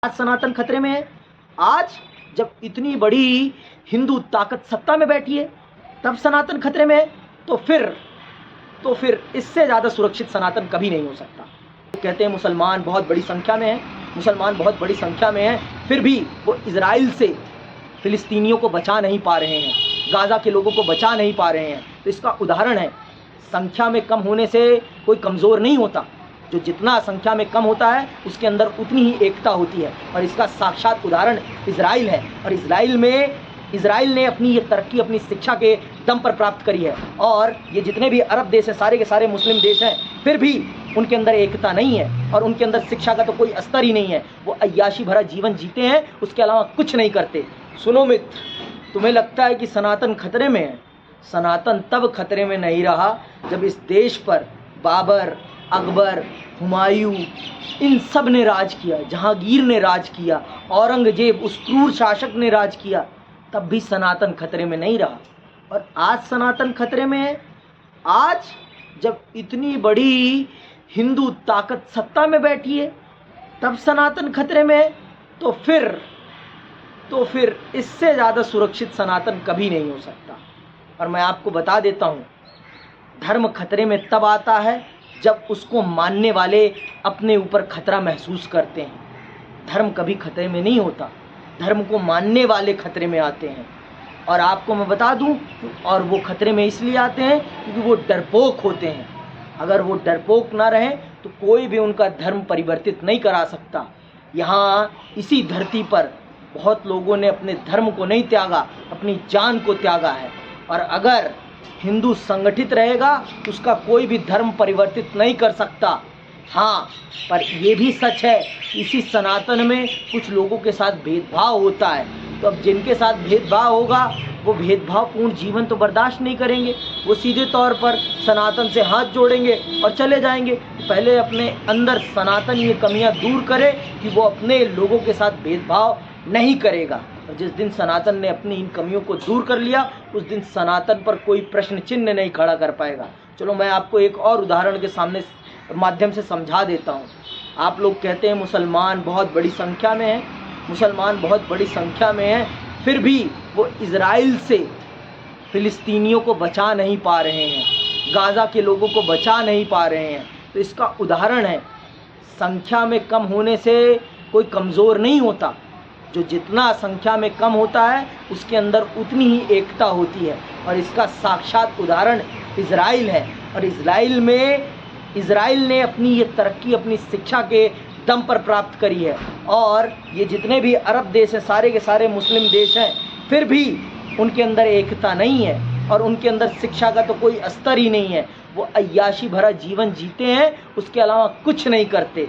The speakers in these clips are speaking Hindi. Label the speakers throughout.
Speaker 1: आज सनातन खतरे में है। आज जब इतनी बड़ी हिंदू ताकत सत्ता में बैठी है तब सनातन खतरे में है। तो फिर इससे ज़्यादा सुरक्षित सनातन कभी नहीं हो सकता। कहते हैं मुसलमान बहुत बड़ी संख्या में हैं, मुसलमान बहुत बड़ी संख्या में हैं, फिर भी वो इजराइल से फिलिस्तीनियों को बचा नहीं पा रहे हैं, गाज़ा के लोगों को बचा नहीं पा रहे हैं। तो इसका उदाहरण है, संख्या में कम होने से कोई कमज़ोर नहीं होता। जो जितना संख्या में कम होता है उसके अंदर उतनी ही एकता होती है, और इसका साक्षात उदाहरण इजराइल है। और इजराइल ने अपनी ये तरक्की अपनी शिक्षा के दम पर प्राप्त करी है। और ये जितने भी अरब देश हैं, सारे के सारे मुस्लिम देश हैं, फिर भी उनके अंदर एकता नहीं है और उनके अंदर शिक्षा का तो कोई स्तर ही नहीं है। वो अय्याशी भरा जीवन जीते हैं, उसके अलावा कुछ नहीं करते। सुनो मित्र, तुम्हें लगता है कि सनातन खतरे में है। सनातन तब खतरे में नहीं रहा जब इस देश पर बाबर, अकबर, हुमायूं, इन सब ने राज किया, जहांगीर ने राज किया, औरंगजेब उस क्रूर शासक ने राज किया, तब भी सनातन खतरे में नहीं रहा। और आज सनातन खतरे में है। आज जब इतनी बड़ी हिंदू ताकत सत्ता में बैठी है तब सनातन खतरे में है। तो फिर इससे ज़्यादा सुरक्षित सनातन कभी नहीं हो सकता। और मैं आपको बता देता हूँ, धर्म खतरे में तब आता है जब उसको मानने वाले अपने ऊपर खतरा महसूस करते हैं। धर्म कभी खतरे में नहीं होता, धर्म को मानने वाले खतरे में आते हैं। और आपको मैं बता दूं, और वो खतरे में इसलिए आते हैं क्योंकि वो डरपोक होते हैं। अगर वो डरपोक ना रहें तो कोई भी उनका धर्म परिवर्तित नहीं करा सकता। यहाँ इसी धरती पर बहुत लोगों ने अपने धर्म को नहीं त्यागा, अपनी जान को त्यागा है। और अगर हिंदू संगठित रहेगा तो उसका कोई भी धर्म परिवर्तित नहीं कर सकता। हाँ, पर ये भी सच है, इसी सनातन में कुछ लोगों के साथ भेदभाव होता है। तो अब जिनके साथ भेदभाव होगा वो भेदभावपूर्ण जीवन तो बर्दाश्त नहीं करेंगे। वो सीधे तौर पर सनातन से हाथ जोड़ेंगे और चले जाएंगे। पहले अपने अंदर सनातन ये कमियां दूर करे कि वो अपने लोगों के साथ भेदभाव नहीं करेगा। और जिस दिन सनातन ने अपनी इन कमियों को दूर कर लिया, उस दिन सनातन पर कोई प्रश्न चिन्ह नहीं खड़ा कर पाएगा। चलो मैं आपको एक और उदाहरण के माध्यम से समझा देता हूँ। आप लोग कहते हैं मुसलमान बहुत बड़ी संख्या में हैं, मुसलमान बहुत बड़ी संख्या में हैं, फिर भी वो इजराइल से फिलिस्तीनियों को बचा नहीं पा रहे हैं, गाज़ा के लोगों को बचा नहीं पा रहे हैं। तो इसका उदाहरण है, संख्या में कम होने से कोई कमज़ोर नहीं होता। जो जितना संख्या में कम होता है उसके अंदर उतनी ही एकता होती है। और इसका साक्षात उदाहरण इजराइल है। और इजराइल ने अपनी ये तरक्की अपनी शिक्षा के दम पर प्राप्त करी है। और ये जितने भी अरब देश हैं, सारे के सारे मुस्लिम देश हैं, फिर भी उनके अंदर एकता नहीं है और उनके अंदर शिक्षा का तो कोई स्तर ही नहीं है। वो अय्याशी भरा जीवन जीते हैं, उसके अलावा कुछ नहीं करते।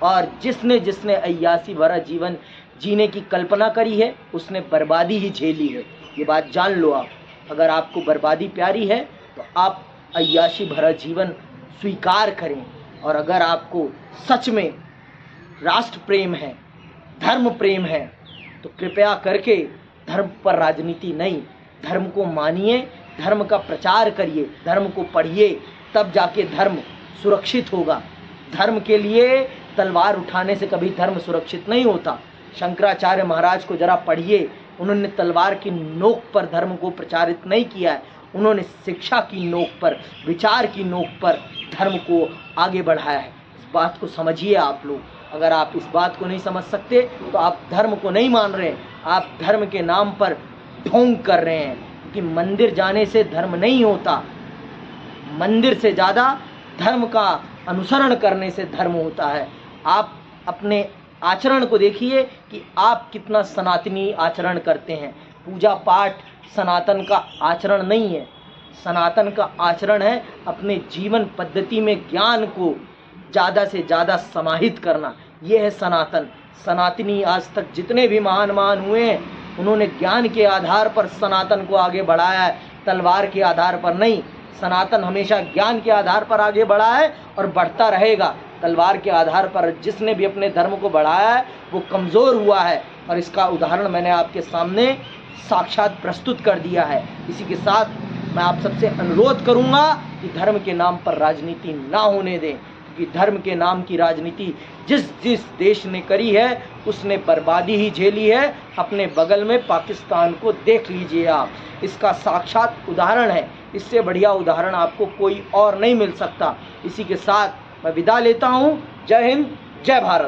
Speaker 1: और जिसने अय्याशी भरा जीवन जीने की कल्पना करी है उसने बर्बादी ही झेली है। ये बात जान लो आप। अगर आपको बर्बादी प्यारी है तो आप अय्याशी भरा जीवन स्वीकार करें। और अगर आपको सच में राष्ट्र प्रेम है, धर्म प्रेम है, तो कृपया करके धर्म पर राजनीति नहीं, धर्म को मानिए, धर्म का प्रचार करिए, धर्म को पढ़िए, तब जाके धर्म सुरक्षित होगा। धर्म के लिए तलवार उठाने से कभी धर्म सुरक्षित नहीं होता। शंकराचार्य महाराज को जरा पढ़िए, उन्होंने तलवार की नोक पर धर्म को प्रचारित नहीं किया है, उन्होंने शिक्षा की नोक पर, विचार की नोक पर धर्म को आगे बढ़ाया है। इस बात को समझिए आप लोग। अगर आप इस बात को नहीं समझ सकते तो आप धर्म को नहीं मान रहे, आप धर्म के नाम पर ढोंग कर रहे हैं। क्योंकि मंदिर जाने से धर्म नहीं होता, मंदिर से ज़्यादा धर्म का अनुसरण करने से धर्म होता है। आप अपने आचरण को देखिए कि आप कितना सनातनी आचरण करते हैं। पूजा पाठ सनातन का आचरण नहीं है, सनातन का आचरण है अपने जीवन पद्धति में ज्ञान को ज़्यादा से ज़्यादा समाहित करना। ये है सनातन। सनातनी आज तक जितने भी महान हुए हैं, उन्होंने ज्ञान के आधार पर सनातन को आगे बढ़ाया है, तलवार के आधार पर नहीं। सनातन हमेशा ज्ञान के आधार पर आगे बढ़ा है और बढ़ता रहेगा। तलवार के आधार पर जिसने भी अपने धर्म को बढ़ाया है वो कमज़ोर हुआ है। और इसका उदाहरण मैंने आपके सामने साक्षात प्रस्तुत कर दिया है। इसी के साथ मैं आप सबसे अनुरोध करूंगा कि धर्म के नाम पर राजनीति ना होने दें, क्योंकि धर्म के नाम की राजनीति जिस जिस देश ने करी है उसने बर्बादी ही झेली है। अपने बगल में पाकिस्तान को देख लीजिए आप, इसका साक्षात उदाहरण है। इससे बढ़िया उदाहरण आपको कोई और नहीं मिल सकता। इसी के साथ मैं विदा लेता हूँ। जय हिंद, जय भारत।